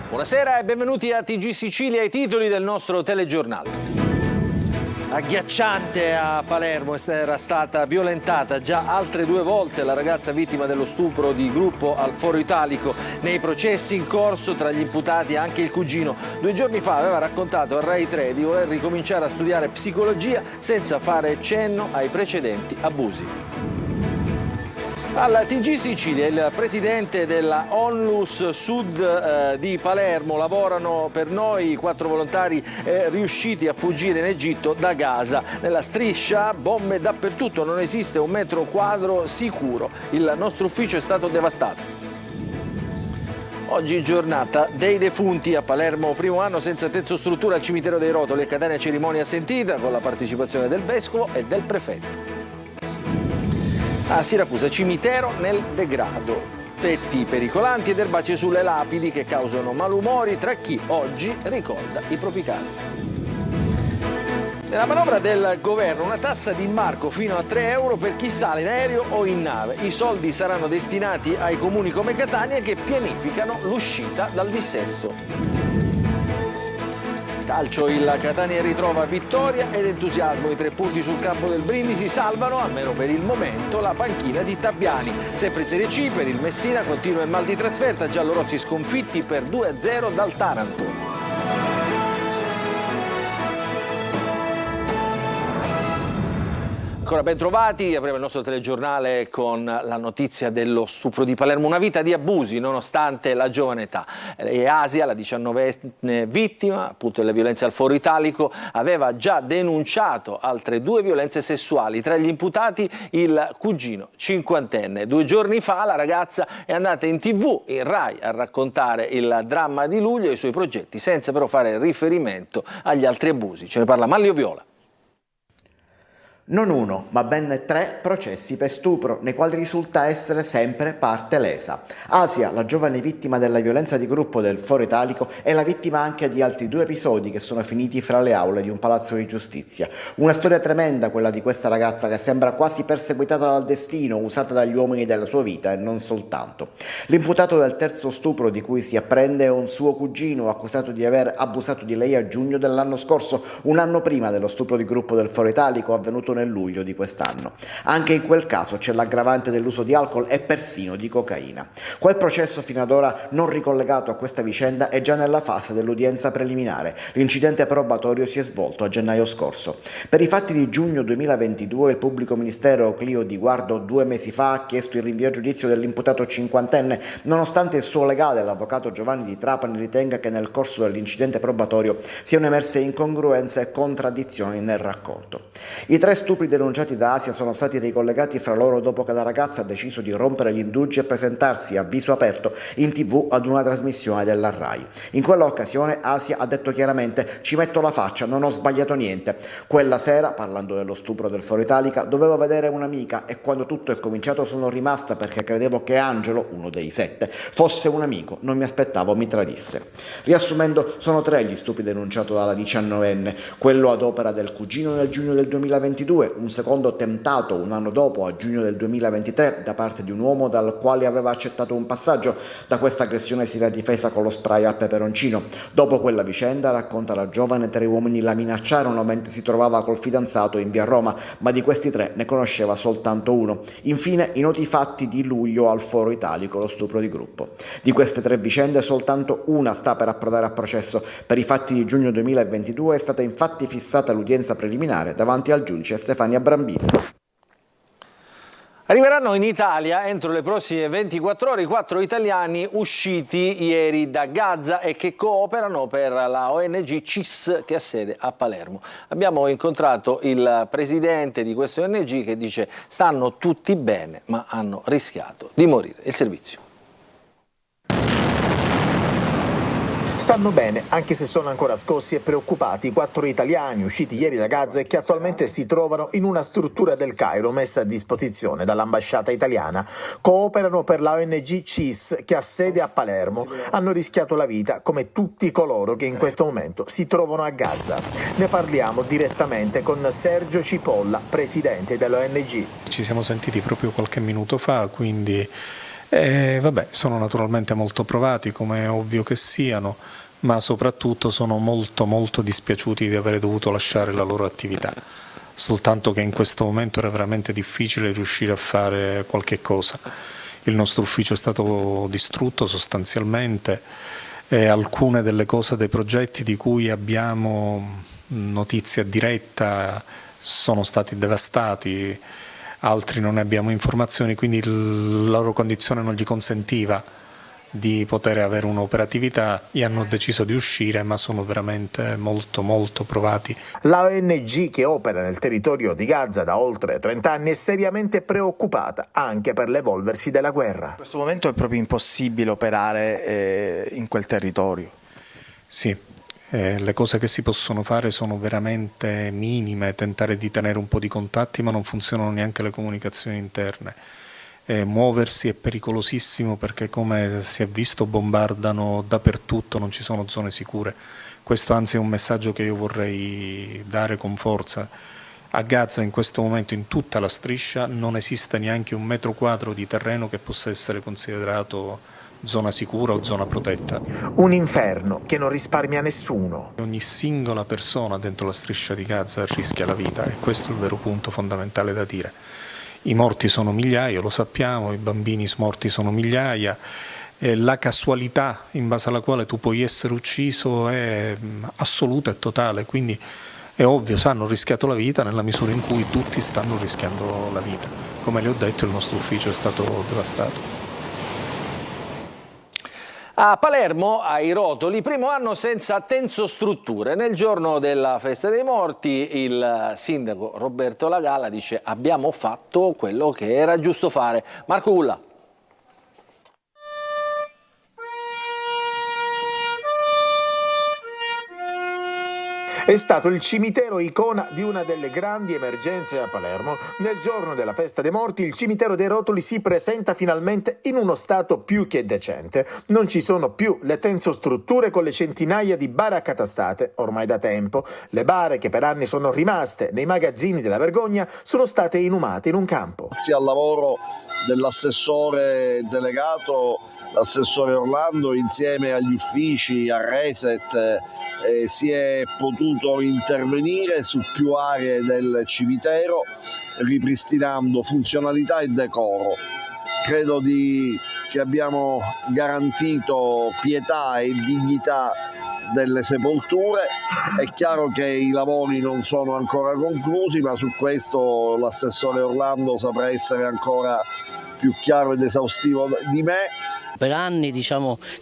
Buonasera e benvenuti a TG Sicilia, i titoli del nostro telegiornale. Agghiacciante a Palermo, era stata violentata già altre 2 volte la ragazza vittima dello stupro di gruppo al Foro Italico. Nei processi in corso tra gli imputati anche il cugino. 2 giorni fa aveva raccontato a Rai 3 di voler ricominciare a studiare psicologia senza fare cenno ai precedenti abusi. Alla TG Sicilia il presidente della Onlus Sud di Palermo: lavorano per noi 4 volontari riusciti a fuggire in Egitto da Gaza. Nella striscia bombe dappertutto, non esiste un metro quadro sicuro. Il nostro ufficio è stato devastato. Oggi giornata dei defunti a Palermo, primo anno senza struttura al cimitero dei Rotoli e Catania, cerimonia sentita con la partecipazione del vescovo e del prefetto. A Siracusa, cimitero nel degrado, tetti pericolanti ed erbacee sulle lapidi che causano malumori tra chi oggi ricorda i propri cari. Nella manovra del governo una tassa di imbarco fino a 3 euro per chi sale in aereo o in nave. I soldi saranno destinati ai comuni come Catania che pianificano l'uscita dal dissesto. Calcio, il Catania ritrova vittoria ed entusiasmo. I 3 punti sul campo del Brindisi salvano, almeno per il momento, la panchina di Tabbiani. Sempre in Serie C per il Messina continua il mal di trasferta, giallorossi sconfitti per 2-0 dal Taranto. Ancora ben trovati, apriamo il nostro telegiornale con la notizia dello stupro di Palermo, una vita di abusi nonostante la giovane età. Asia, la 19enne vittima appunto delle violenze al Foro Italico, aveva già denunciato altre 2 violenze sessuali, tra gli imputati il cugino 50enne. 2 giorni fa la ragazza è andata in TV, in Rai, a raccontare il dramma di luglio e i suoi progetti, senza però fare riferimento agli altri abusi. Ce ne parla Manlio Viola. Non 1, ma ben 3 processi per stupro, nei quali risulta essere sempre parte lesa. Asia, la giovane vittima della violenza di gruppo del Foro Italico, è la vittima anche di altri 2 episodi che sono finiti fra le aule di un palazzo di giustizia. Una storia tremenda quella di questa ragazza che sembra quasi perseguitata dal destino, usata dagli uomini della sua vita e non soltanto. L'imputato del terzo stupro di cui si apprende è un suo cugino accusato di aver abusato di lei a giugno dell'anno scorso, un anno prima dello stupro di gruppo del Foro Italico avvenuto nel luglio di quest'anno. Anche in quel caso c'è l'aggravante dell'uso di alcol e persino di cocaina. Quel processo fino ad ora non ricollegato a questa vicenda è già nella fase dell'udienza preliminare. L'incidente probatorio si è svolto a gennaio scorso. Per i fatti di giugno 2022 il pubblico ministero Clio Di Guardo 2 mesi fa ha chiesto il rinvio a giudizio dell'imputato 50enne, nonostante il suo legale, l'avvocato Giovanni Di Trapani, ritenga che nel corso dell'incidente probatorio siano emerse incongruenze e contraddizioni nel racconto. I 3 stupri denunciati da Asia sono stati ricollegati fra loro dopo che la ragazza ha deciso di rompere gli indugi e presentarsi a viso aperto in TV ad una trasmissione della Rai. In quell'occasione Asia ha detto chiaramente: "Ci metto la faccia, non ho sbagliato niente". Quella sera, parlando dello stupro del Foro Italica, dovevo vedere un'amica e quando tutto è cominciato sono rimasta perché credevo che Angelo, uno dei 7, fosse un amico, non mi aspettavo mi tradisse. Riassumendo, sono 3 gli stupri denunciati dalla 19enne, quello ad opera del cugino nel giugno del 2022, un secondo tentato un anno dopo, a giugno del 2023, da parte di un uomo dal quale aveva accettato un passaggio. Da questa aggressione si era difesa con lo spray al peperoncino. Dopo quella vicenda, racconta la giovane, 3 uomini la minacciarono mentre si trovava col fidanzato in via Roma, ma di questi 3 ne conosceva soltanto uno. Infine, i noti fatti di luglio al Foro Italico, lo stupro di gruppo. Di queste 3 vicende, soltanto una sta per approdare a processo. Per i fatti di giugno 2022 è stata infatti fissata l'udienza preliminare davanti al giudice Stefania Brambini. Arriveranno in Italia entro le prossime 24 ore i 4 italiani usciti ieri da Gaza e che cooperano per la ONG CIS che ha sede a Palermo. Abbiamo incontrato il presidente di questa ONG che dice: stanno tutti bene ma hanno rischiato di morire. Il servizio. Stanno bene, anche se sono ancora scossi e preoccupati, 4 italiani usciti ieri da Gaza e che attualmente si trovano in una struttura del Cairo messa a disposizione dall'ambasciata italiana. Cooperano per la ONG CIS che ha sede a Palermo. Hanno rischiato la vita come tutti coloro che in questo momento si trovano a Gaza. Ne parliamo direttamente con Sergio Cipolla, presidente dell'ONG. Ci siamo sentiti proprio qualche minuto fa, quindi Vabbè, sono naturalmente molto provati, come è ovvio che siano, ma soprattutto sono molto dispiaciuti di aver dovuto lasciare la loro attività. Soltanto che in questo momento era veramente difficile riuscire a fare qualche cosa. Il nostro ufficio è stato distrutto sostanzialmente e alcune delle cose dei progetti di cui abbiamo notizia diretta sono stati devastati, altri non ne abbiamo informazioni, quindi la loro condizione non gli consentiva di poter avere un'operatività e hanno deciso di uscire, ma sono veramente molto provati. La ONG, che opera nel territorio di Gaza da oltre 30 anni, è seriamente preoccupata anche per l'evolversi della guerra. In questo momento è proprio impossibile operare in quel territorio. Sì, le cose che si possono fare sono veramente minime, tentare di tenere un po' di contatti, ma non funzionano neanche le comunicazioni interne. Muoversi è pericolosissimo perché, come si è visto, bombardano dappertutto, non ci sono zone sicure. Questo anzi è un messaggio che io vorrei dare con forza. A Gaza in questo momento, in tutta la striscia, non esiste neanche un metro quadro di terreno che possa essere considerato zona sicura o zona protetta. Un inferno che non risparmia nessuno. Ogni singola persona dentro la striscia di Gaza rischia la vita e questo è il vero punto fondamentale da dire. I morti sono migliaia, lo sappiamo, i bambini morti sono migliaia, la casualità in base alla quale tu puoi essere ucciso è assoluta e totale, quindi è ovvio, hanno rischiato la vita nella misura in cui tutti stanno rischiando la vita. Come le ho detto, il nostro ufficio è stato devastato. A Palermo, ai Rotoli, primo anno senza tensostrutture. Nel giorno della festa dei morti il sindaco Roberto Lagalla dice: abbiamo fatto quello che era giusto fare. Marco Ulla. È stato il cimitero icona di una delle grandi emergenze a Palermo. Nel giorno della festa dei morti il cimitero dei Rotoli si presenta finalmente in uno stato più che decente. Non ci sono più le tensostrutture con le centinaia di bare accatastate ormai da tempo. Le bare, che per anni sono rimaste nei magazzini della vergogna, sono state inumate in un campo. Grazie al lavoro dell'assessore delegato, l'assessore Orlando, insieme agli uffici, a Reset, si è potuto intervenire su più aree del cimitero, ripristinando funzionalità e decoro. Credo che abbiamo garantito pietà e dignità delle sepolture. È chiaro che i lavori non sono ancora conclusi, ma su questo l'assessore Orlando saprà essere ancora più chiaro ed esaustivo di me. Per anni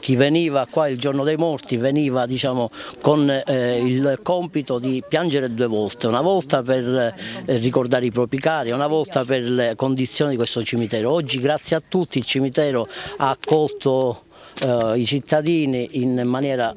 chi veniva qua il giorno dei morti veniva con il compito di piangere due volte, una volta per ricordare i propri cari, una volta per le condizioni di questo cimitero. Oggi, grazie a tutti, il cimitero ha accolto i cittadini in maniera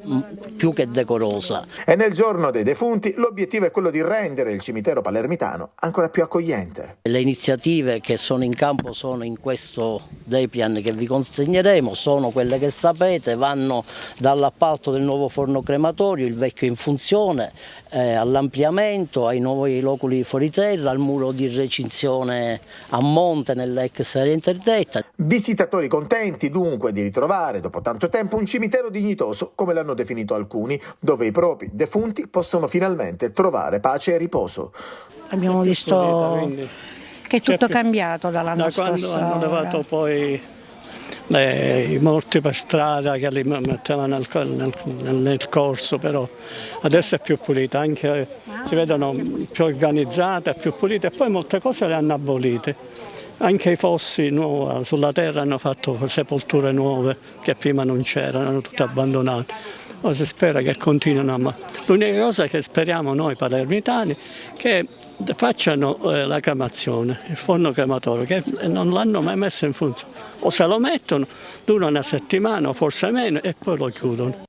più che decorosa. E nel giorno dei defunti l'obiettivo è quello di rendere il cimitero palermitano ancora più accogliente. Le iniziative che sono in campo sono in questo day plan che vi consegneremo, sono quelle che sapete, vanno dall'appalto del nuovo forno crematorio, il vecchio in funzione, all'ampliamento, ai nuovi loculi fuori terra, al muro di recinzione a monte nell'ex area interdetta. Visitatori contenti dunque di ritrovare dopo tanto tempo un cimitero dignitoso, come l'hanno definito alcuni, dove i propri defunti possono finalmente trovare pace e riposo. Abbiamo visto che è tutto cambiato dall'anno scorso. Da quando hanno levato poi i morti per strada che li mettevano nel corso, però adesso è più pulita, anche si vedono più organizzate, più pulite, e poi molte cose le hanno abolite. Anche i fossi sulla terra hanno fatto sepolture nuove che prima non c'erano, erano tutte abbandonate. Ora si spera che continuino, ma l'unica cosa che speriamo noi palermitani che facciano la cremazione, il forno crematorio, che non l'hanno mai messo in funzione, o se lo mettono dura una settimana o forse meno e poi lo chiudono.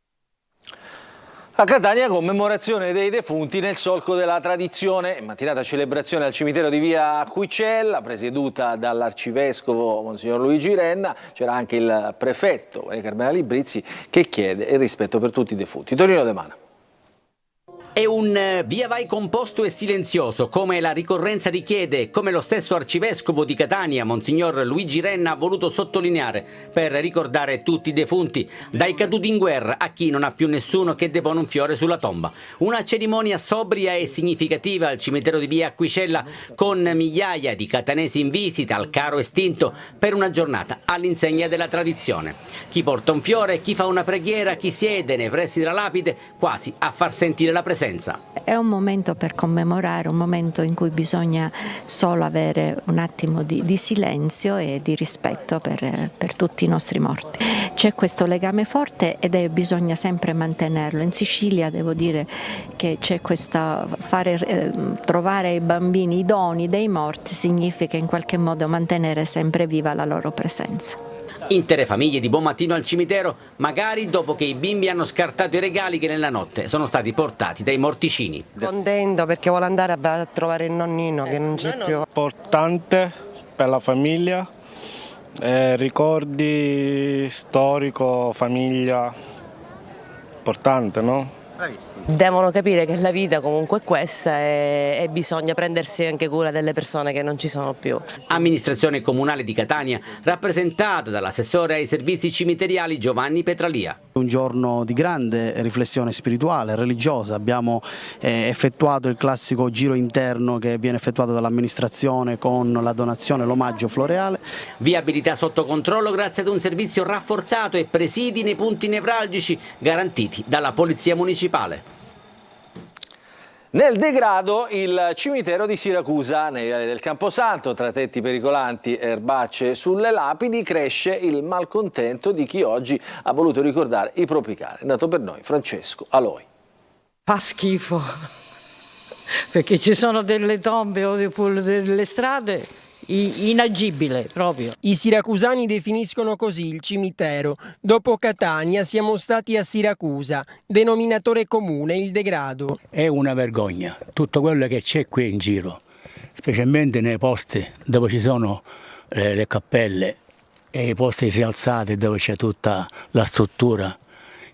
A Catania, commemorazione dei defunti nel solco della tradizione. Mattinata celebrazione al cimitero di via Quicella, presieduta dall'arcivescovo Monsignor Luigi Renna. C'era anche il prefetto Maria Carmela Librizzi che chiede il rispetto per tutti i defunti. Torino De Mana. È un via vai composto e silenzioso, come la ricorrenza richiede, come lo stesso arcivescovo di Catania, Monsignor Luigi Renna, ha voluto sottolineare per ricordare tutti i defunti, dai caduti in guerra a chi non ha più nessuno che depone un fiore sulla tomba. Una cerimonia sobria e significativa al cimitero di via Acquicella, con migliaia di catanesi in visita al caro estinto per una giornata all'insegna della tradizione. Chi porta un fiore, chi fa una preghiera, chi siede nei pressi della lapide, quasi a far sentire la presenza. È un momento per commemorare, un momento in cui bisogna solo avere un attimo di silenzio e di rispetto per tutti i nostri morti. C'è questo legame forte ed bisogna sempre mantenerlo. In Sicilia devo dire che c'è questa trovare ai bambini i doni dei morti significa in qualche modo mantenere sempre viva la loro presenza. Intere famiglie di buon mattino al cimitero, magari dopo che i bimbi hanno scartato i regali che nella notte sono stati portati dai morticini. Contento perché vuole andare a trovare il nonnino che non c'è più. Importante per la famiglia, ricordi, storico, famiglia, importante, no? Bravissimo. Devono capire che la vita comunque è questa e bisogna prendersi anche cura delle persone che non ci sono più. Amministrazione comunale di Catania, rappresentata dall'assessore ai servizi cimiteriali Giovanni Petralia. Un giorno di grande riflessione spirituale, religiosa. Abbiamo effettuato il classico giro interno che viene effettuato dall'amministrazione con la donazione, l'omaggio floreale. Viabilità sotto controllo grazie ad un servizio rafforzato e presidi nei punti nevralgici garantiti dalla Polizia Municipale. Nel degrado il cimitero di Siracusa, nei viali del Camposanto, tra tetti pericolanti e erbacce sulle lapidi, cresce il malcontento di chi oggi ha voluto ricordare i propri cari. È andato per noi Francesco Aloi. Fa schifo, perché ci sono delle tombe o delle strade inagibile proprio. I siracusani definiscono così il cimitero. Dopo Catania siamo stati a Siracusa, denominatore comune il degrado. È una vergogna tutto quello che c'è qui in giro, specialmente nei posti dove ci sono le cappelle e i posti rialzati dove c'è tutta la struttura,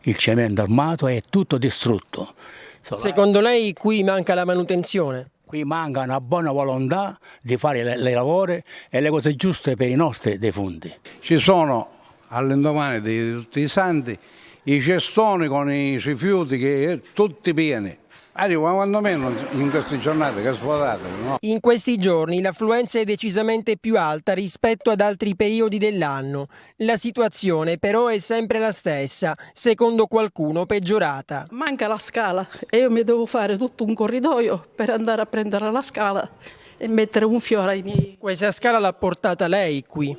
il cemento armato, è tutto distrutto. Secondo lei qui manca la manutenzione? Qui manca una buona volontà di fare le lavori e le cose giuste per i nostri defunti. Ci sono all'indomani di tutti i santi i cestoni con i rifiuti che tutti pieni. Arriva quando meno in queste giornate che svuotate, no? In questi giorni l'affluenza è decisamente più alta rispetto ad altri periodi dell'anno. La situazione però è sempre la stessa, secondo qualcuno peggiorata. Manca la scala e io mi devo fare tutto un corridoio per andare a prendere la scala e mettere un fiore ai miei. Questa scala l'ha portata lei qui?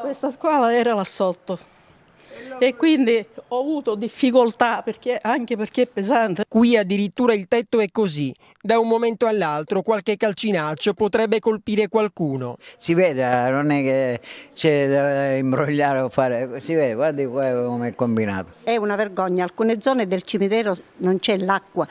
Questa scala era là sotto. E quindi ho avuto difficoltà anche perché è pesante. Qui addirittura il tetto è così. Da un momento all'altro qualche calcinaccio potrebbe colpire qualcuno. Si vede, non è che c'è da imbrogliare o fare, si vede, guardi qua come è combinato. È una vergogna, alcune zone del cimitero non c'è l'acqua.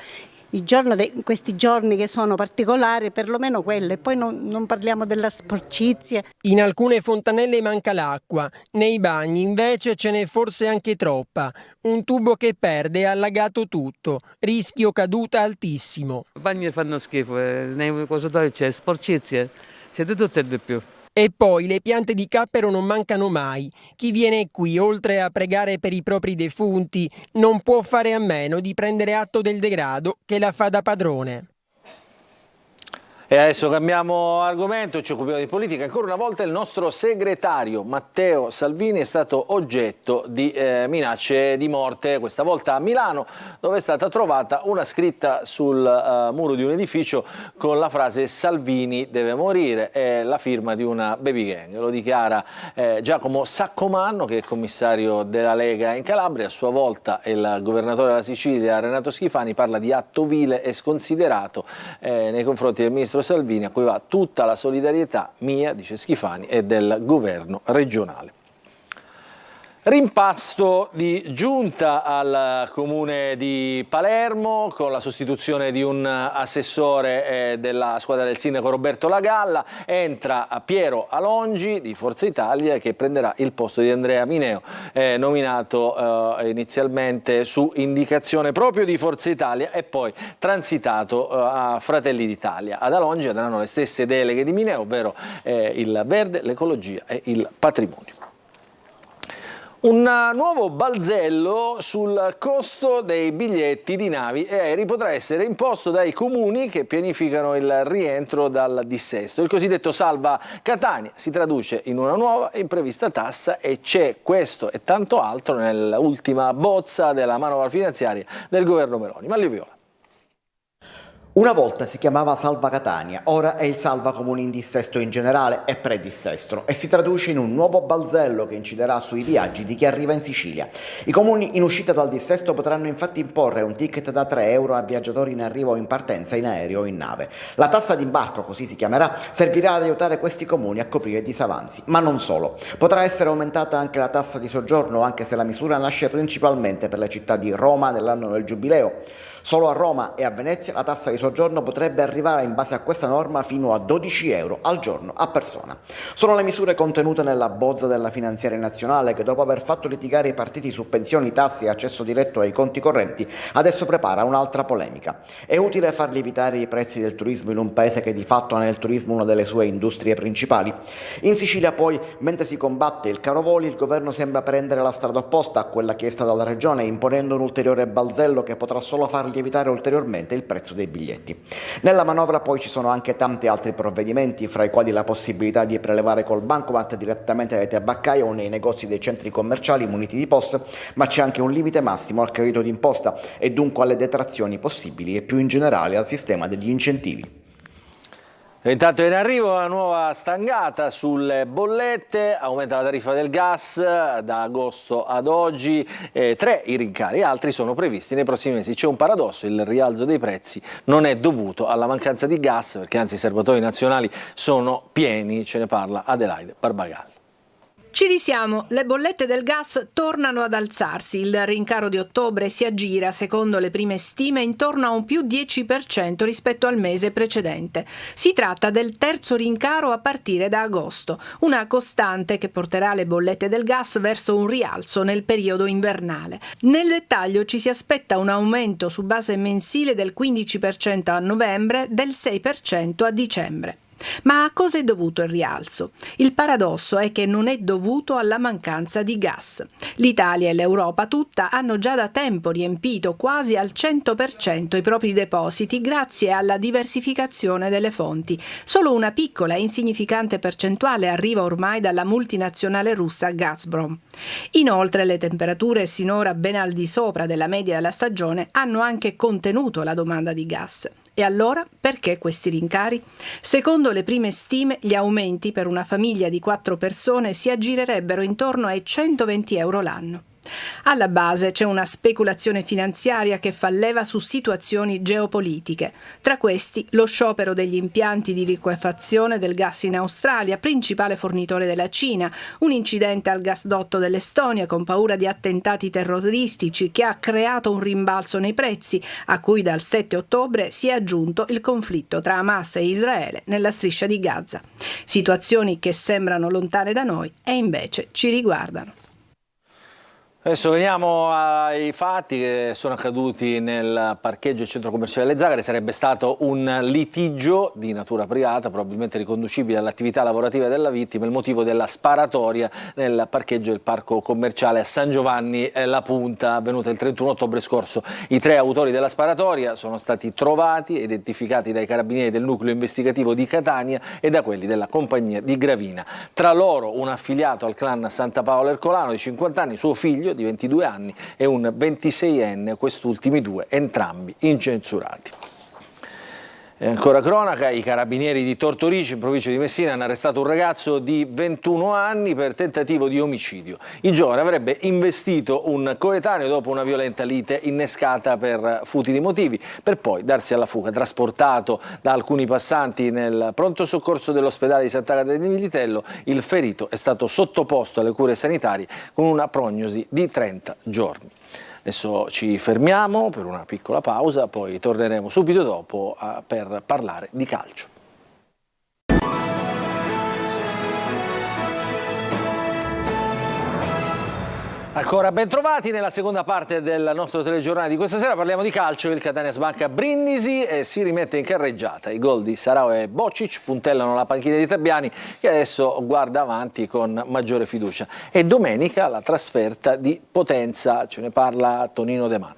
Questi giorni che sono particolari, perlomeno quelle, poi non parliamo della sporcizia. In alcune fontanelle manca l'acqua, nei bagni invece ce n'è forse anche troppa. Un tubo che perde ha allagato tutto, rischio caduta altissimo. I bagni fanno schifo, nei posatoi c'è sporcizia, c'è di tutto e di più. E poi le piante di cappero non mancano mai. Chi viene qui, oltre a pregare per i propri defunti, non può fare a meno di prendere atto del degrado che la fa da padrone. E adesso cambiamo argomento, ci occupiamo di politica. Ancora una volta il nostro segretario Matteo Salvini è stato oggetto di minacce di morte, questa volta a Milano, dove è stata trovata una scritta sul muro di un edificio con la frase "Salvini deve morire", è la firma di una baby gang. Lo dichiara Giacomo Saccomanno, che è commissario della Lega in Calabria. A sua volta il governatore della Sicilia Renato Schifani parla di atto vile e sconsiderato nei confronti del ministro Salvini, a cui va tutta la solidarietà mia, dice Schifani, e del governo regionale. Rimpasto di giunta al comune di Palermo con la sostituzione di un assessore della squadra del sindaco Roberto Lagalla. Entra Piero Alongi di Forza Italia che prenderà il posto di Andrea Mineo, nominato inizialmente su indicazione proprio di Forza Italia e poi transitato a Fratelli d'Italia. Ad Alongi andranno le stesse deleghe di Mineo, ovvero il verde, l'ecologia e il patrimonio. Un nuovo balzello sul costo dei biglietti di navi e aerei potrà essere imposto dai comuni che pianificano il rientro dal dissesto. Il cosiddetto Salva Catania si traduce in una nuova e imprevista tassa e c'è questo e tanto altro nell'ultima bozza della manovra finanziaria del governo Meloni. Maglio Viola. Una volta si chiamava Salva Catania, ora è il Salva Comuni in dissesto in generale e predissesto e si traduce in un nuovo balzello che inciderà sui viaggi di chi arriva in Sicilia. I comuni in uscita dal dissesto potranno infatti imporre un ticket da 3 euro a viaggiatori in arrivo o in partenza in aereo o in nave. La tassa d'imbarco, così si chiamerà, servirà ad aiutare questi comuni a coprire i disavanzi, ma non solo. Potrà essere aumentata anche la tassa di soggiorno, anche se la misura nasce principalmente per le città di Roma nell'anno del Giubileo. Solo a Roma e a Venezia la tassa di soggiorno potrebbe arrivare in base a questa norma fino a 12 euro al giorno a persona. Sono le misure contenute nella bozza della finanziaria nazionale che dopo aver fatto litigare i partiti su pensioni, tasse e accesso diretto ai conti correnti adesso prepara un'altra polemica. È utile far lievitare i prezzi del turismo in un paese che di fatto ha nel turismo una delle sue industrie principali? In Sicilia poi, mentre si combatte il caro voli, il governo sembra prendere la strada opposta a quella chiesta dalla regione, imponendo un ulteriore balzello che potrà solo far lievitare ulteriormente il prezzo dei biglietti. Nella manovra poi ci sono anche tanti altri provvedimenti, fra i quali la possibilità di prelevare col bancomat direttamente dai tabaccai o nei negozi dei centri commerciali muniti di POS, ma c'è anche un limite massimo al credito d'imposta e dunque alle detrazioni possibili e più in generale al sistema degli incentivi. Intanto è in arrivo una nuova stangata sulle bollette, aumenta la tariffa del gas da agosto ad oggi, 3 i rincari, altri sono previsti nei prossimi mesi. C'è un paradosso, il rialzo dei prezzi non è dovuto alla mancanza di gas, perché anzi i serbatoi nazionali sono pieni, ce ne parla Adelaide Barbagalli. Ci risiamo, le bollette del gas tornano ad alzarsi, il rincaro di ottobre si aggira, secondo le prime stime, intorno a un più 10% rispetto al mese precedente. Si tratta del terzo rincaro a partire da agosto, una costante che porterà le bollette del gas verso un rialzo nel periodo invernale. Nel dettaglio ci si aspetta un aumento su base mensile del 15% a novembre, del 6% a dicembre. Ma a cosa è dovuto il rialzo? Il paradosso è che non è dovuto alla mancanza di gas. L'Italia e l'Europa tutta hanno già da tempo riempito quasi al 100% i propri depositi grazie alla diversificazione delle fonti. Solo una piccola e insignificante percentuale arriva ormai dalla multinazionale russa Gazprom. Inoltre le temperature sinora ben al di sopra della media della stagione hanno anche contenuto la domanda di gas. E allora perché questi rincari? Secondo le prime stime, gli aumenti per una famiglia di 4 persone si aggirerebbero intorno ai 120 euro l'anno. Alla base c'è una speculazione finanziaria che fa leva su situazioni geopolitiche. Tra questi lo sciopero degli impianti di liquefazione del gas in Australia, principale fornitore della Cina, un incidente al gasdotto dell'Estonia con paura di attentati terroristici che ha creato un rimbalzo nei prezzi, a cui dal 7 ottobre si è aggiunto il conflitto tra Hamas e Israele nella striscia di Gaza. Situazioni che sembrano lontane da noi e invece ci riguardano. Adesso veniamo ai fatti che sono accaduti nel parcheggio del centro commerciale delle Zagare. Sarebbe stato un litigio di natura privata, probabilmente riconducibile all'attività lavorativa della vittima, il motivo della sparatoria nel parcheggio del parco commerciale a San Giovanni La Punta, avvenuta il 31 ottobre scorso. I 3 autori della sparatoria sono stati trovati e identificati dai carabinieri del nucleo investigativo di Catania e da quelli della compagnia di Gravina. Tra loro un affiliato al clan Santa Paola Ercolano di 50 anni, suo figlio di 22 anni e un 26enne, quest'ultimi 2 entrambi incensurati. E ancora cronaca, i carabinieri di Tortorici, in provincia di Messina, hanno arrestato un ragazzo di 21 anni per tentativo di omicidio. Il giovane avrebbe investito un coetaneo dopo una violenta lite innescata per futili motivi, per poi darsi alla fuga. Trasportato da alcuni passanti nel pronto soccorso dell'ospedale di Sant'Agata di Militello, il ferito è stato sottoposto alle cure sanitarie con una prognosi di 30 giorni. Adesso ci fermiamo per una piccola pausa, poi torneremo subito dopo per parlare di calcio. Ancora ben trovati nella seconda parte del nostro telegiornale di questa sera. Parliamo di calcio. Il Catania sbanca Brindisi e si rimette in carreggiata. I gol di Sarao e Bocic puntellano la panchina di Tabiani, che adesso guarda avanti con maggiore fiducia. E domenica la trasferta di Potenza, ce ne parla Tonino De Mana.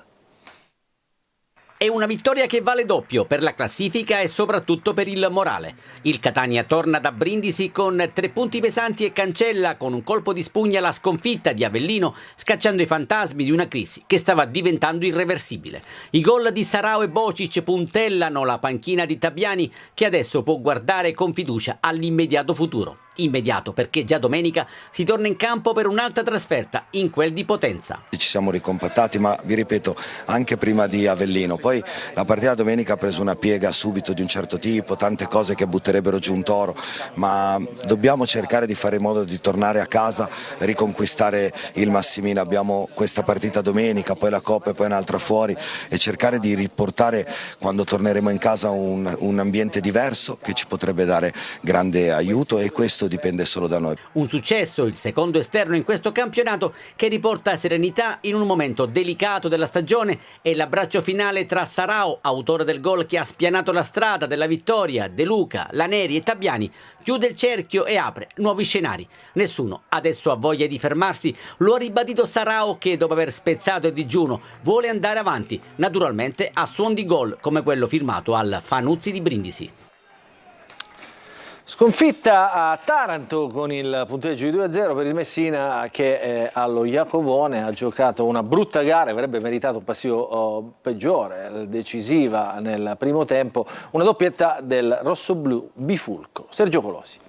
È una vittoria che vale doppio per la classifica e soprattutto per il morale. Il Catania torna da Brindisi con 3 punti pesanti e cancella con un colpo di spugna la sconfitta di Avellino, scacciando i fantasmi di una crisi che stava diventando irreversibile. I gol di Sarao e Bocic puntellano la panchina di Tabiani, che adesso può guardare con fiducia all'immediato futuro. Immediato perché già domenica si torna in campo per un'altra trasferta, in quel di Potenza. Ci siamo ricompattati, ma vi ripeto, anche prima di Avellino. Poi la partita domenica ha preso una piega subito di un certo tipo, tante cose che butterebbero giù un toro, ma dobbiamo cercare di fare in modo di tornare a casa, riconquistare il Massimino. Abbiamo questa partita domenica, poi la Coppa e poi un'altra fuori, e cercare di riportare, quando torneremo in casa, un ambiente diverso che ci potrebbe dare grande aiuto, e questo dipende solo da noi. Un successo, il secondo esterno in questo campionato, che riporta serenità in un momento delicato della stagione, e l'abbraccio finale tra Sarao, autore del gol che ha spianato la strada della vittoria, De Luca, Laneri e Tabiani, chiude il cerchio e apre nuovi scenari. Nessuno adesso ha voglia di fermarsi, lo ha ribadito Sarao, che dopo aver spezzato il digiuno vuole andare avanti, naturalmente a suon di gol come quello firmato al Fanuzzi di Brindisi. Sconfitta a Taranto con il punteggio di 2-0 per il Messina, che allo Iacovone ha giocato una brutta gara, avrebbe meritato un passivo peggiore, decisiva nel primo tempo, una doppietta del rossoblu Bifulco. Sergio Colosi.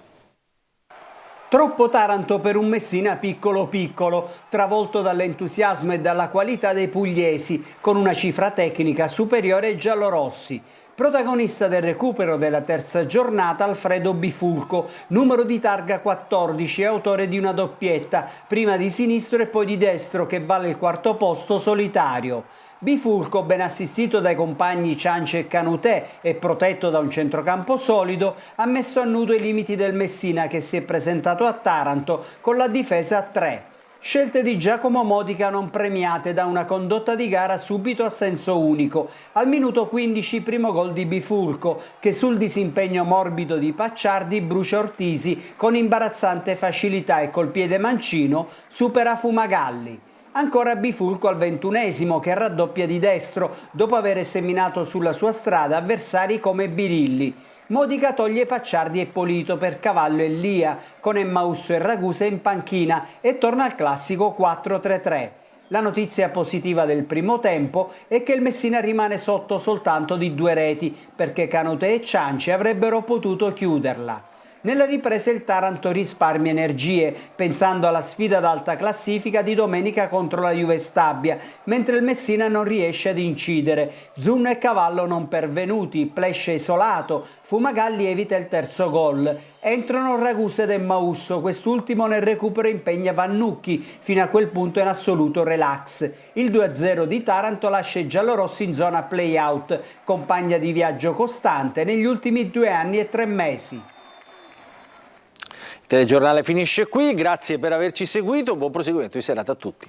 Troppo Taranto per un Messina piccolo piccolo, travolto dall'entusiasmo e dalla qualità dei pugliesi, con una cifra tecnica superiore ai giallorossi. Protagonista del recupero della terza giornata Alfredo Bifulco, numero di targa 14 e autore di una doppietta, prima di sinistro e poi di destro, che vale il quarto posto solitario. Bifulco, ben assistito dai compagni Ciance e Canutè e protetto da un centrocampo solido, ha messo a nudo i limiti del Messina, che si è presentato a Taranto con la difesa a 3. Scelte di Giacomo Modica non premiate da una condotta di gara subito a senso unico. Al minuto 15 primo gol di Bifulco, che sul disimpegno morbido di Pacciardi brucia Ortisi con imbarazzante facilità e col piede mancino supera Fumagalli. Ancora Bifulco al 21esimo, che raddoppia di destro dopo aver seminato sulla sua strada avversari come Birilli. Modica toglie Pacciardi e Polito per Cavallo e Lia, con Emmausso e Ragusa in panchina, e torna al classico 4-3-3. La notizia positiva del primo tempo è che il Messina rimane sotto soltanto di 2 reti, perché Canutè e Ciance avrebbero potuto chiuderla. Nella ripresa il Taranto risparmia energie, pensando alla sfida d'alta classifica di domenica contro la Juve Stabia, mentre il Messina non riesce ad incidere. Zunno e Cavallo non pervenuti, Plesce isolato, Fumagalli evita il terzo gol. Entrano Ragusa ed Emmausso, quest'ultimo nel recupero impegna Vannucchi, fino a quel punto in assoluto relax. Il 2-0 di Taranto lascia i giallorossi in zona play-out, compagna di viaggio costante negli ultimi 2 anni e 3 mesi. Il telegiornale finisce qui, grazie per averci seguito, buon proseguimento di serata a tutti.